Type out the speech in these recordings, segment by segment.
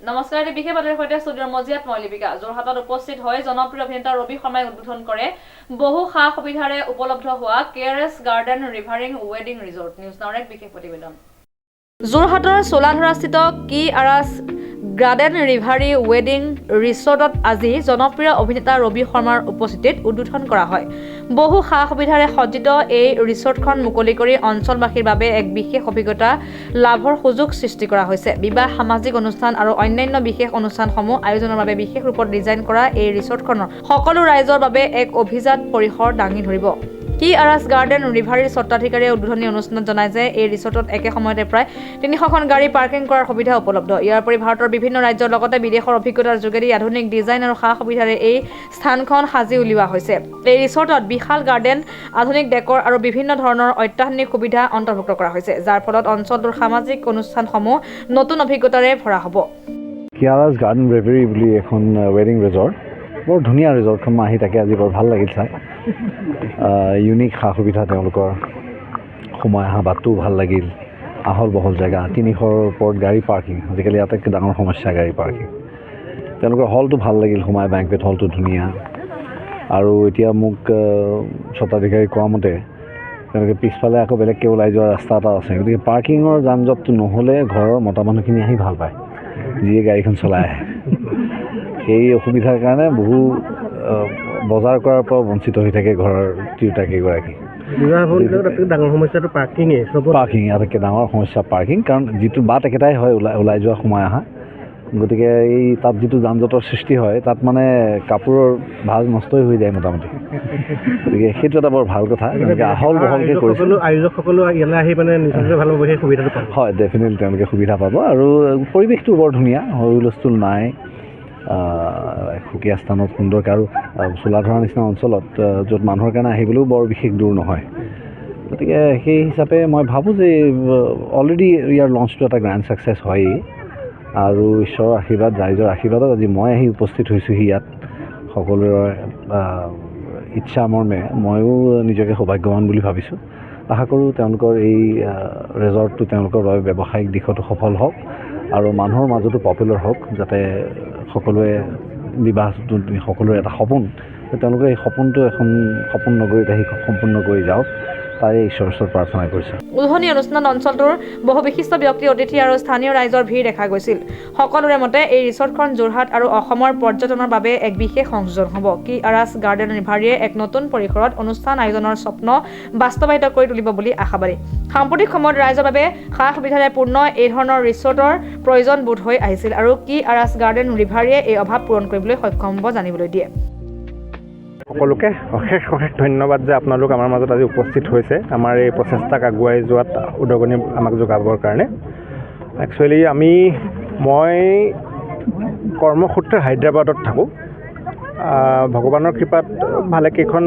নমস্কাৰ, এই বিশেষ বাতৰিৰ সৈতে ষ্টুডিঅ'ৰ মজিয়াত মই লিপিকা। যোৰহাটত উপস্থিত হৈ জনপ্ৰিয় অভিনেতা ৰবি শৰ্মাই উদ্বোধন কৰে বহু সা সুবিধাৰে উপলব্ধ হোৱা কেআৰএছ গাৰ্ডেন ৰিভাৰিং ৱেডিং ৰিজৰ্ট। নিউজ নাওৰ এক বিশেষ প্ৰতিবেদন। যোৰহাটৰ চোলাধৰাস্থিত কেআৰএছ গাৰ্ডেন ৰিভাৰি ৱেডিং ৰিজৰ্টত আজি জনপ্ৰিয় অভিনেতা ৰবি শৰ্মাৰ উপস্থিতিত উদ্বোধন কৰা হয়। বহু সা সুবিধাৰে সজ্জিত এই ৰিজৰ্টখন মুকলি কৰি অঞ্চলবাসীৰ বাবে এক বিশেষ অভিজ্ঞতা লাভৰ সুযোগ সৃষ্টি কৰা হৈছে। বিবাহ, সামাজিক অনুষ্ঠান আৰু অন্যান্য বিশেষ অনুষ্ঠানসমূহ আয়োজনৰ বাবে বিশেষ ৰূপত ডিজাইন কৰা এই ৰিজৰ্টখনৰ সকলো ৰাইজৰ বাবে এক অভিজাত পৰিসৰ দাঙি ধৰিব। কেআৰএছ গাৰ্ডেন ৰিভাৰিৰ স্বত্বাধিকাৰীয়ে উদ্বোধনী অনুষ্ঠানত জনায় যে এই ৰিজৰ্টত একে সময়তে প্ৰায় ৩০০খন গাড়ী পাৰ্কিং কৰাৰ সুবিধা উপলব্ধ। ইয়াৰ উপৰি ভাৰতৰ বিভিন্ন ৰাজ্যৰ লগতে বিদেশৰ অভিজ্ঞতাৰ যোগেদি আধুনিক ডিজাইন আৰু সা সুবিধাৰে এই স্থানখন সাজি উলিওৱা হৈছে। এই ৰিজৰ্টত বিশাল গাৰ্ডেন, আধুনিক ডেকৰ আৰু বিভিন্ন ধৰণৰ অত্যাধুনিক সুবিধা অন্তৰ্ভুক্ত কৰা হৈছে, যাৰ ফলত অঞ্চলটোৰ সামাজিক অনুষ্ঠানসমূহ নতুন অভিজ্ঞতাৰে ভৰা হ'ব। কেআৰএছ গাৰ্ডেন ৰিভাৰি বুলি এখন ৱেডিং ৰিজৰ্ট, বৰ ধুনীয়া ৰিজৰ্টখন আহি তাকে আজি বৰ ভাল লাগিল চাই। ইউনিক সা সুবিধা, তেওঁলোকৰ সোমাই অহা বাটটোও ভাল লাগিল, আহল বহল জেগা, ৩০০ৰ ওপৰত গাড়ী পাৰ্কিং, আজিকালি আটাইতকৈ ডাঙৰ সমস্যা গাড়ী পাৰ্কিং। তেওঁলোকৰ হলটো ভাল লাগিল, সোমাই বেংকুৱেট হলটো ধুনীয়া। আৰু এতিয়া মোক স্বত্বাধিকাৰী কোৱা মতে তেওঁলোকে পিছফালে আকৌ বেলেগকৈ ওলাই যোৱা ৰাস্তা এটা আছে, গতিকে পাৰ্কিঙৰ যান জঁটটো নহ'লে ঘৰৰ মতা মানুহখিনি আহি ভাল পায়, যিয়ে গাড়ীখন চলাই আহে। সেই অসুবিধাৰ কাৰণে বহু বজাৰ কৰাৰ পৰা বঞ্চিত হৈ থাকে ঘৰৰ তিৰোতাকেইগৰাকী। ডাঙৰ সমস্যাটো পাৰ্কিঙে, পাৰ্কিং আটাইতকৈ ডাঙৰ সমস্যা পাৰ্কিং, কাৰণ যিটো বাট একেটাই হয় ওলাই যোৱা সোমাই অহা, গতিকে এই তাত যিটো যান জঁটৰ সৃষ্টি হয় তাত মানে কাপোৰৰ ভাজ নষ্টই হৈ যায় মোটামুটি। গতিকে সেইটো এটা বৰ ভাল কথা, তেওঁলোকে আহল বহলকৈ কৰিছে। আয়োজকসকলো ইয়ালৈ আহি মানে নিজকে ভাল পাব, সেই সুবিধাটো পাব। হয়, ডেফিনেটলি তেওঁলোকে সুবিধা পাব। আৰু পৰিৱেশটো বৰ ধুনীয়া, হুলস্থুল নাই, সুকীয়া স্থানত সুন্দৰকৈ, আৰু চোলাধৰা নিচিনা অঞ্চলত য'ত মানুহৰ কাৰণে আহিবলৈও বৰ বিশেষ দূৰ নহয়। গতিকে সেই হিচাপে মই ভাবোঁ যে অলৰেডি ইয়াৰ লঞ্চটো এটা গ্ৰেণ্ড ছাকচেছ হয়েই, আৰু ঈশ্বৰৰ আশীৰ্বাদ, ৰাইজৰ আশীৰ্বাদত আজি মই আহি উপস্থিত হৈছোঁহি ইয়াত। সকলোৰে ইচ্ছা মৰ্মে ময়ো নিজকে সৌভাগ্যৱান বুলি ভাবিছোঁ। আশা কৰোঁ তেওঁলোকৰ এই ৰিজৰ্টটো তেওঁলোকৰ বাবে ব্যৱসায়িক দিশতো সফল হওক আৰু মানুহৰ মাজতো পপুলাৰ হওক, যাতে সকলোৱে বিবাহটো সকলোৰে এটা সপোন, তেওঁলোকে এই সপোনটো এখন সপোন নগৰীত আহি সম্পূৰ্ণ কৰি যাওক, তাৰে ঈশ্বৰৰ ওচৰত প্ৰাৰ্থনা কৰিছোঁ। উদ্বোধনী অনুষ্ঠানত অঞ্চলটোৰ বহু বিশিষ্ট ব্যক্তি, অতিথি আৰু স্থানীয় ৰাইজৰ ভিৰ দেখা গৈছিল। সকলোৰে মতে এই ৰিজৰ্টখন যোৰহাট আৰু অসমৰ পৰ্যটনৰ বাবে এক বিশেষ সংযোজন হ'ব। কেআৰএছ গাৰ্ডেন ৰিভাৰিয়ে এক নতুন পৰিসৰত অনুষ্ঠান আয়োজনৰ স্বপ্ন বাস্তৱায়িত কৰি তুলিব বুলি আশাবাদী। সাম্প্ৰতিক সময়ত ৰাইজৰ বাবে সা সুবিধাৰে পূৰ্ণ এই ধৰণৰ ৰিজৰ্টৰ প্ৰয়োজন বোধ হৈ আহিছিল, আৰু কেআৰএছ গাৰ্ডেন ৰিভাৰিয়ে এই অভাৱ পূৰণ কৰিবলৈ সক্ষম হ'ব জানিবলৈ দিয়ে। সকলোকে অশেষ ধন্যবাদ যে আপোনালোক আমাৰ মাজত আজি উপস্থিত হৈছে, আমাৰ এই প্ৰচেষ্টাক আগুৱাই যোৱাত উদগনি আমাক যোগাবৰ কাৰণে। একচুৱেলি মই কৰ্মসূত্ৰে হায়দৰাবাদত থাকোঁ। ভগৱানৰ কৃপাত ভালেকেইখন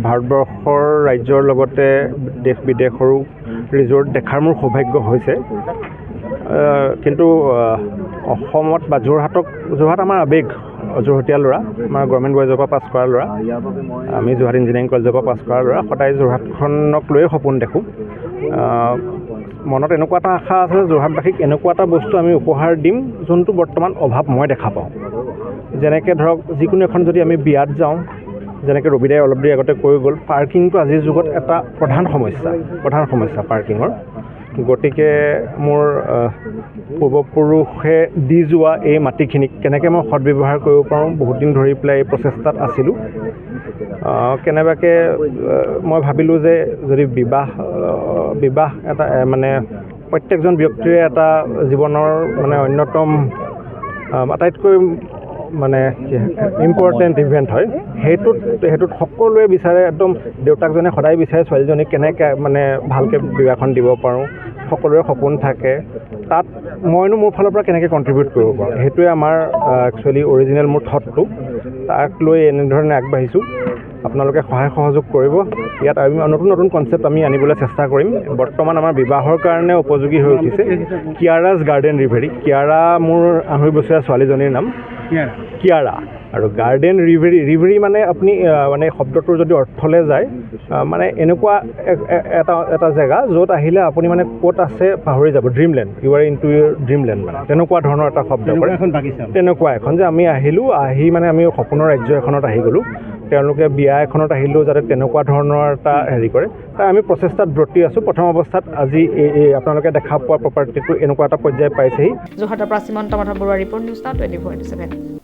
ভাৰতবৰ্ষৰ ৰাজ্যৰ লগতে দেশ বিদেশৰো ৰিজৰ্ট দেখাৰ মোৰ সৌভাগ্য হৈছে। কিন্তু অসমত বা যোৰহাট আমাৰ আৱেগ, যোৰহাটীয়া ল'ৰা, আমাৰ গভৰ্ণমেণ্ট বইজৰ পৰা পাছ কৰা ল'ৰা, আমি যোৰহাট ইঞ্জিনিয়াৰিং কলেজৰ পৰা পাছ কৰা ল'ৰা, সদায় যোৰহাটখনক লৈয়ে সপোন দেখোঁ। মনত এনেকুৱা এটা আশা আছে যে যোৰহাটবাসীক এনেকুৱা এটা বস্তু আমি উপহাৰ দিম যোনটো বৰ্তমান অভাৱ মই দেখা পাওঁ। যেনেকৈ ধৰক যিকোনো এখন যদি আমি বিয়াত যাওঁ, যেনেকৈ ৰবিদাই অলপ দেৰি আগতে কৈ গ'ল, পাৰ্কিংটো আজিৰ যুগত এটা প্ৰধান সমস্যা পাৰ্কিঙৰ। গতিকে মোৰ পূৰ্বপুৰুষে দি যোৱা এই মাটিখিনিক কেনেকৈ মই সদব্যৱহাৰ কৰিব পাৰোঁ, বহুত দিন ধৰি পেলাই এই প্ৰচেষ্টাত আছিলোঁ। কেনেবাকৈ মই ভাবিলোঁ যে যদি বিবাহ এটা মানে প্ৰত্যেকজন ব্যক্তিৰে এটা জীৱনৰ মানে অন্যতম আটাইতকৈ মানে ইম্পৰ্টেণ্ট ইভেণ্ট হয়, সেইটোত সকলোৱে বিচাৰে, একদম দেউতাকজনে সদায় বিচাৰে ছোৱালীজনীক কেনেকৈ মানে ভালকৈ বিবাহখন দিব পাৰোঁ, সকলোৰে সপোন থাকে। তাত মইনো মোৰ ফালৰ পৰা কেনেকৈ কণ্ট্ৰিবিউট কৰিব পাৰোঁ, সেইটোৱে আমাৰ একচুৱেলি অৰিজিনেল মোৰ থটটো। তাক লৈ এনেধৰণে আগবাঢ়িছোঁ। আপোনালোকে সহায় সহযোগ কৰিব। ইয়াত আমি নতুন কনচেপ্ট আমি আনিবলৈ চেষ্টা কৰিম। বৰ্তমান আমাৰ বিবাহৰ কাৰণে উপযোগী হৈ উঠিছে কেআৰএছ গাৰ্ডেন ৰিভাৰি। কিয়াৰা মোৰ 8 বছৰীয়া ছোৱালীজনীৰ নাম, কিয়াৰা। আৰু গাৰ্ডেন ৰিভেৰী মানে আপুনি মানে শব্দটোৰ যদি অৰ্থলৈ যায় মানে এনেকুৱা এটা জেগা য'ত আহিলে আপুনি মানে ক'ত আছে পাহৰি যাব, dreamland, you are into your dreamland, মানে তেনেকুৱা ধৰণৰ এটা শব্দ কৰে। তেনেকুৱা এখন যে আমি আহিলোঁ, আহি মানে আমি সপোনৰ ৰাজ্য এখনত আহি গ'লোঁ, তেওঁলোকে বিয়া এখনত আহিলেও যাতে তেনেকুৱা ধৰণৰ এটা হেৰি কৰে, তাই আমি প্ৰচেষ্টাত ব্ৰতী আছোঁ। প্ৰথম অৱস্থাত আজি এই আপোনালোকে দেখা পোৱা প্ৰপাৰ্টিটো এনেকুৱা এটা পৰ্যায় পাইছেহি। যোৰহাটৰ পৰা Simanta Madhav Baruah report, news now 24/7।